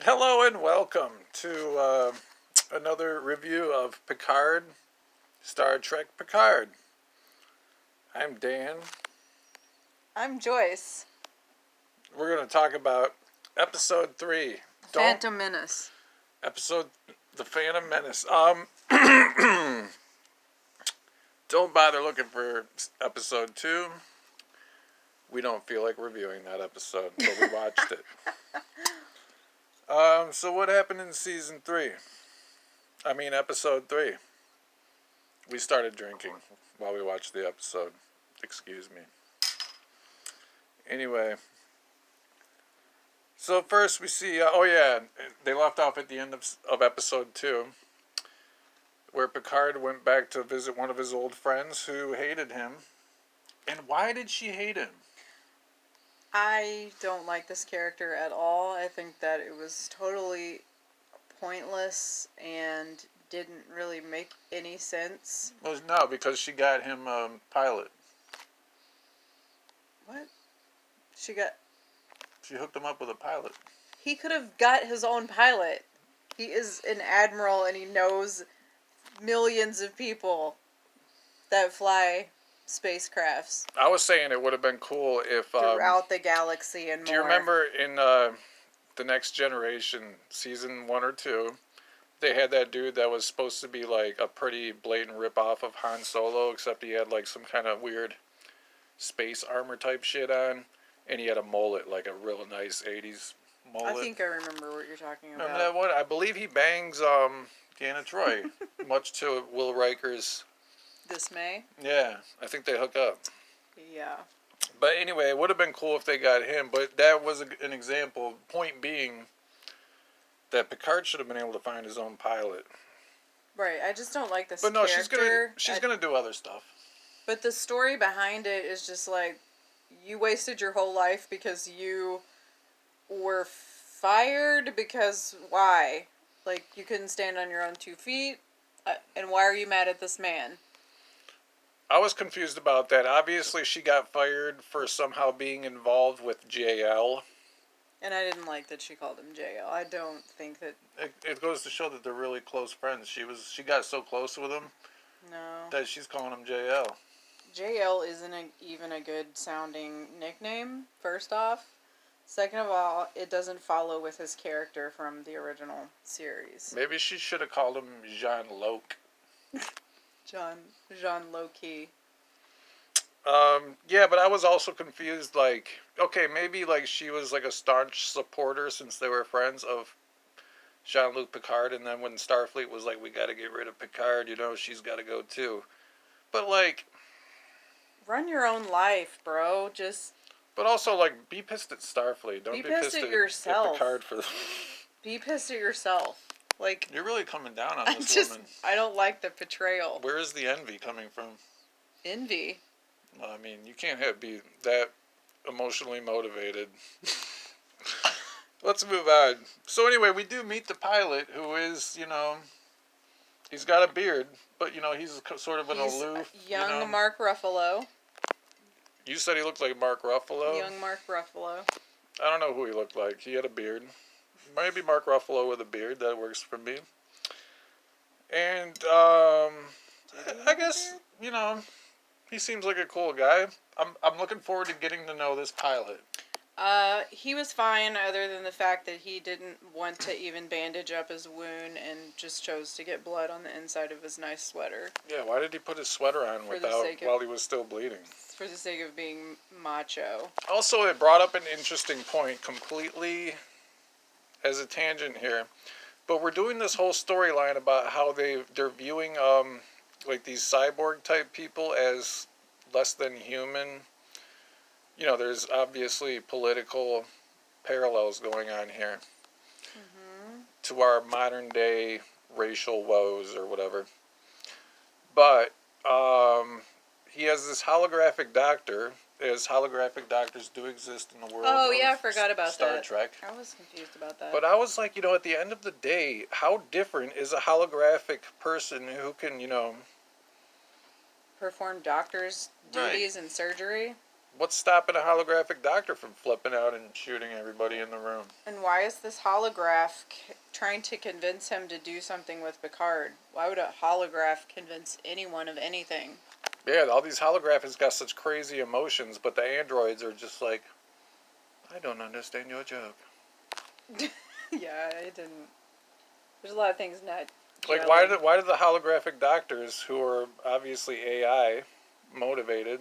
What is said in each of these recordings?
Hello and welcome to another review of Picard, Star Trek Picard. I'm Dan. I'm Joyce. We're going to talk about Episode 3. Phantom Menace. The Phantom Menace. Don't bother looking for Episode 2. We don't feel like reviewing that episode, but we watched it. So what happened in Season 3? Episode 3. We started drinking while we watched the episode. Excuse me. Anyway. So first we see, they left off at the end of episode 2, where Picard went back to visit one of his old friends who hated him. And why did she hate him? I don't like this character at all. I think that it was totally pointless and didn't really make any sense. Well, no, because she got him a pilot. What? She hooked him up with a pilot. He could have got his own pilot. He is an admiral and he knows millions of people that fly spacecrafts. I was saying it would have been cool if... throughout the galaxy and more. Do you remember in The Next Generation, Season 1 or 2, they had that dude that was supposed to be like a pretty blatant ripoff of Han Solo, except he had like some kind of weird space armor type shit on, and he had a mullet, like a real nice 80s mullet. I think I remember what you're talking about. Remember that one? I believe he bangs Deanna Troi, much to Will Riker's dismay. Yeah, I think they hook up. Yeah. But anyway, it would have been cool if they got him, but that was an example. Point being that Picard should have been able to find his own pilot. Right, I just don't like this But no, character. she's gonna do other stuff. But the story behind it is just like, you wasted your whole life because you were fired because why? Like, you couldn't stand on your own 2 feet? And why are you mad at this man? I was confused about that. Obviously, she got fired for somehow being involved with JL. And I didn't like that she called him JL. I don't think that... It goes to show that they're really close friends. She got so close with him that she's calling him JL. JL isn't even a good sounding nickname, first off. Second of all, it doesn't follow with his character from the original series. Maybe she should have called him Jean-loc. Jean-loc. Yeah, but I was also confused, like, okay, maybe, like, she was, like, a staunch supporter since they were friends of Jean-Luc Picard, and then when Starfleet was like, we gotta get rid of Picard, she's gotta go too. But, like... Run your own life, bro. But also, like, be pissed at Starfleet. Don't be pissed at yourself. At Picard for... Be pissed at yourself. Like... You're really coming down on this woman. I don't like the portrayal. Where is the envy coming from? Envy? Well, I mean, you can't be that emotionally motivated. Let's move on. So anyway, we do meet the pilot, who is, he's got a beard, but, he's sort of He's aloof. Young Mark Ruffalo. You said he looked like Mark Ruffalo? Young Mark Ruffalo. I don't know who he looked like. He had a beard. Maybe Mark Ruffalo with a beard. That works for me. And, I guess, he seems like a cool guy. I'm looking forward to getting to know this pilot. He was fine, other than the fact that he didn't want to even bandage up his wound and just chose to get blood on the inside of his nice sweater. Yeah, why did he put his sweater on while he was still bleeding? For the sake of being macho. Also, it brought up an interesting point, completely as a tangent here. But we're doing this whole storyline about how they're viewing like these cyborg type people as less than human. There's obviously political parallels going on here to our modern day racial woes or whatever. But he has this holographic doctor, as holographic doctors do exist in the world of I forgot about Star Trek. I was confused about that. But I was like, at the end of the day, how different is a holographic person who can, perform doctor's duties and surgery? what's stopping a holographic doctor from flipping out and shooting everybody in the room? And why is this holograph trying to convince him to do something with Picard? Why would a holograph convince anyone of anything? Yeah, all these holographics got such crazy emotions, but the androids are just like, I don't understand your joke. Yeah, it didn't. There's a lot of things not. Like, gelling. why do the holographic doctors, who are obviously AI motivated,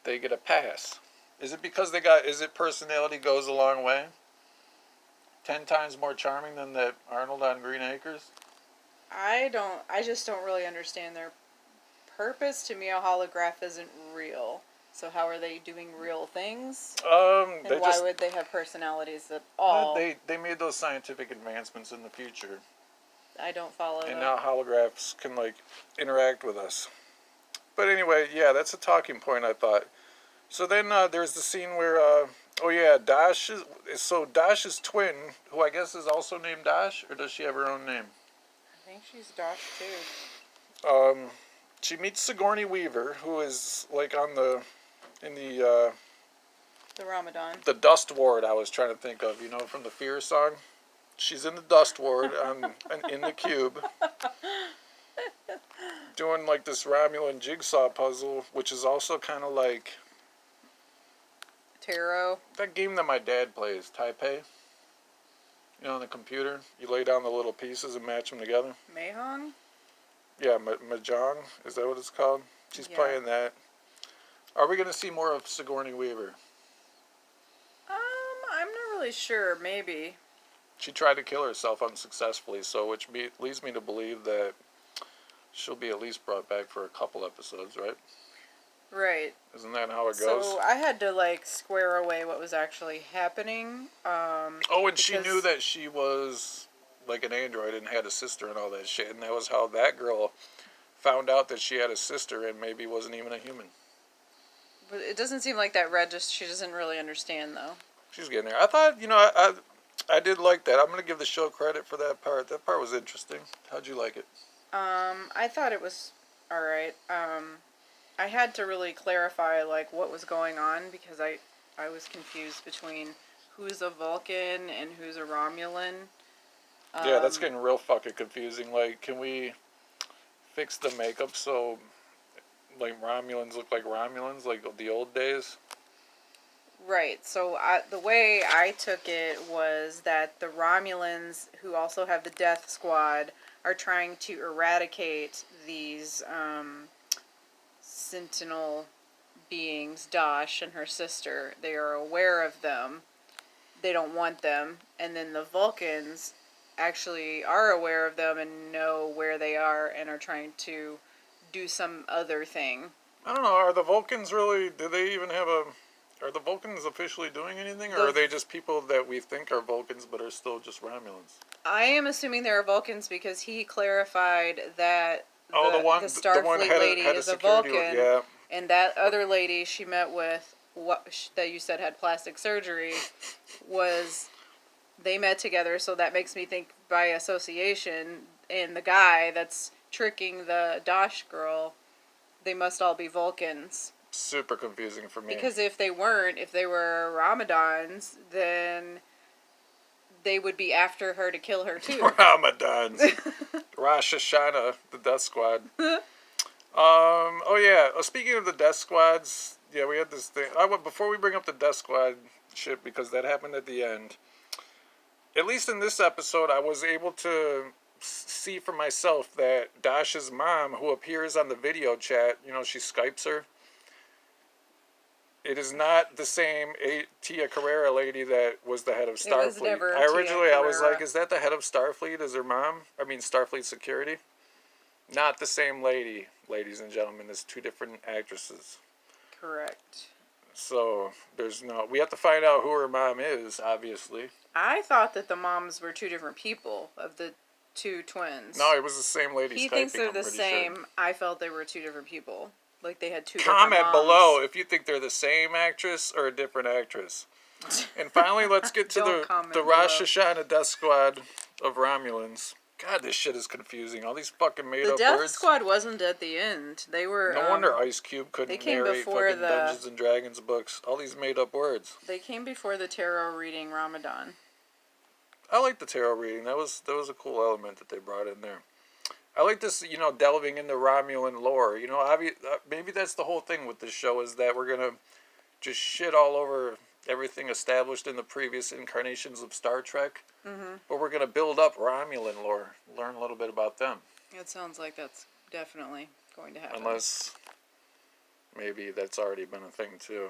they get a pass? Is it because is it personality goes a long way? 10 times more charming than that Arnold on Green Acres? I just don't really understand their purpose. To me, a holograph isn't real. So how are they doing real things? And They why would they have personalities at all? they made those scientific advancements in the future. I don't follow And that. now holographs can, like, interact with us. But anyway, yeah, that's a talking point, I thought. So then there's the scene where, Dash's twin, who I guess is also named Dash, or does she have her own name? I think she's Dosh too. She meets Sigourney Weaver, who is, like, in The Ramadan. the Dust Ward I was trying to think of, from the Fear song. She's in the Dust Ward in the cube, doing, like, this Romulan jigsaw puzzle, which is also kind of like Tarot. that game that my dad plays, Taipei. On the computer, you lay down the little pieces and match them together. Mahjong? Yeah, Mahjong, is that what it's called? She's playing that. Are we going to see more of Sigourney Weaver? I'm not really sure. Maybe. She tried to kill herself unsuccessfully, which leads me to believe that she'll be at least brought back for a couple episodes, right? Right. Isn't that how it goes? So I had to square away what was actually happening. And she knew that she was like an android and had a sister and all that shit, and that was how that girl found out that she had a sister and maybe wasn't even a human. But it doesn't seem like that she doesn't really understand though. She's getting there. I thought, I did like that. I'm going to give the show credit for that part. That part was interesting. How'd you like it? I thought it was alright. I had to really clarify what was going on because I was confused between who's a Vulcan and who's a Romulan. Yeah, that's getting real fucking confusing. Like, can we fix the makeup so, like, Romulans look like Romulans, like the old days? Right, so the way I took it was that the Romulans, who also have the Death Squad, are trying to eradicate these Sentinel beings, Dosh and her sister. They are aware of them. They don't want them. And then the Vulcans actually are aware of them and know where they are and are trying to do some other thing. I don't know, are the Vulcans really, are the Vulcans officially doing anything, or are they just people that we think are Vulcans but are still just Romulans? I am assuming they're Vulcans because he clarified that the Starfleet lady is a Vulcan, and that other lady she met with, that you said had plastic surgery, they met together, so that makes me think by association, and the guy that's tricking the Dosh girl, they must all be Vulcans. Super confusing for me. Because if they were Ramadans, then they would be after her to kill her too. Ramadans. Rosh-hishana, the Death Squad. Speaking of the Death Squads, we had this thing. Before we bring up the Death Squad shit, because that happened at the end, at least in this episode, I was able to see for myself that Dash's mom, who appears on the video chat, she Skypes her. It is not the same Tia Carrera lady that was the head of Starfleet. It was never I was like, is that the head of Starfleet? Is her mom? I mean, Starfleet Security? Not the same lady, ladies and gentlemen. There's two different actresses. Correct. So, we have to find out who her mom is, obviously. I thought that the moms were two different people of the two twins. No, it was the same lady. He thinks they're the same. Sure. I felt they were two different people. Like they had two Comment different moms. below if you think they're the same actress or a different actress. And finally, let's get to the Rosh-hishana Death Squad of Romulans. God, this shit is confusing. All these fucking made The up Death words. Squad wasn't at the end. They were. No wonder Ice Cube they couldn't came narrate before fucking the- Dungeons and Dragons books. All these made up words. They came before the tarot reading Ramadan. I like the tarot reading. That was a cool element that they brought in there. I like this, delving into Romulan lore. Maybe that's the whole thing with this show is that we're gonna just shit all over everything established in the previous incarnations of Star Trek. Mm-hmm. But we're gonna build up Romulan lore, learn a little bit about them. It sounds like that's definitely going to happen. Unless maybe that's already been a thing too.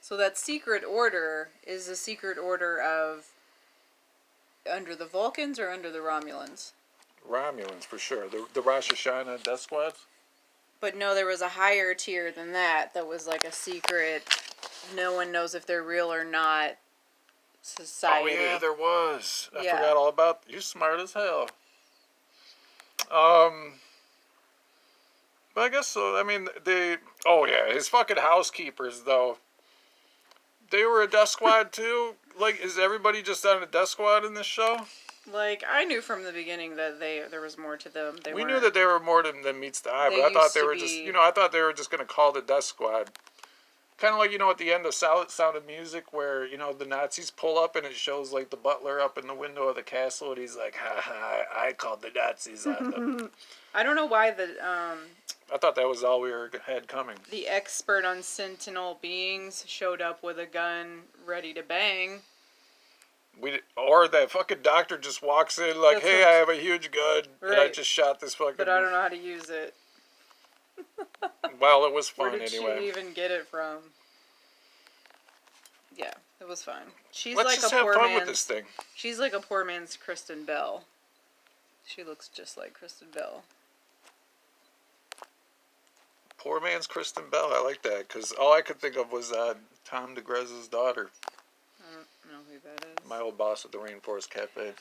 So that secret order is a secret order of under the Vulcans or under the Romulans? Romulans for sure. The Rosh-hishana Death Squads. But no, there was a higher tier than that. That was like a secret. No one knows if they're real or not. Society. Oh yeah, there was. I Yeah. forgot all about. You're smart as hell. But I guess so. I mean, oh yeah, his fucking housekeepers though. They were a death squad too. Like, is everybody just on a death squad in this show? Like, I knew from the beginning that there was more to them. We knew that they were more than meets the eye, They but I thought used they to were be- just, I thought they were just gonna call the death squad. Kind of like, at the end of Sound of Music where, the Nazis pull up and it shows, like, the butler up in the window of the castle and he's like, ha ha, I called the Nazis on them. I don't know why I thought that was all we had coming. the expert on Sentinel beings showed up with a gun ready to bang. Or that fucking doctor just walks in like, That's hey, what- I have a huge gun and I Right. just shot this fucking... But I don't know how to use it. Well, it was Where fun did anyway. she even get it from? Yeah, it was fun. She's Let's like just a have poor fun man's. with this thing. She's like a poor man's Kristen Bell. She looks just like Kristen Bell. Poor man's Kristen Bell. I like that because all I could think of was Tom DeGraze's daughter. I don't know who that is. My old boss at the Rainforest Cafe.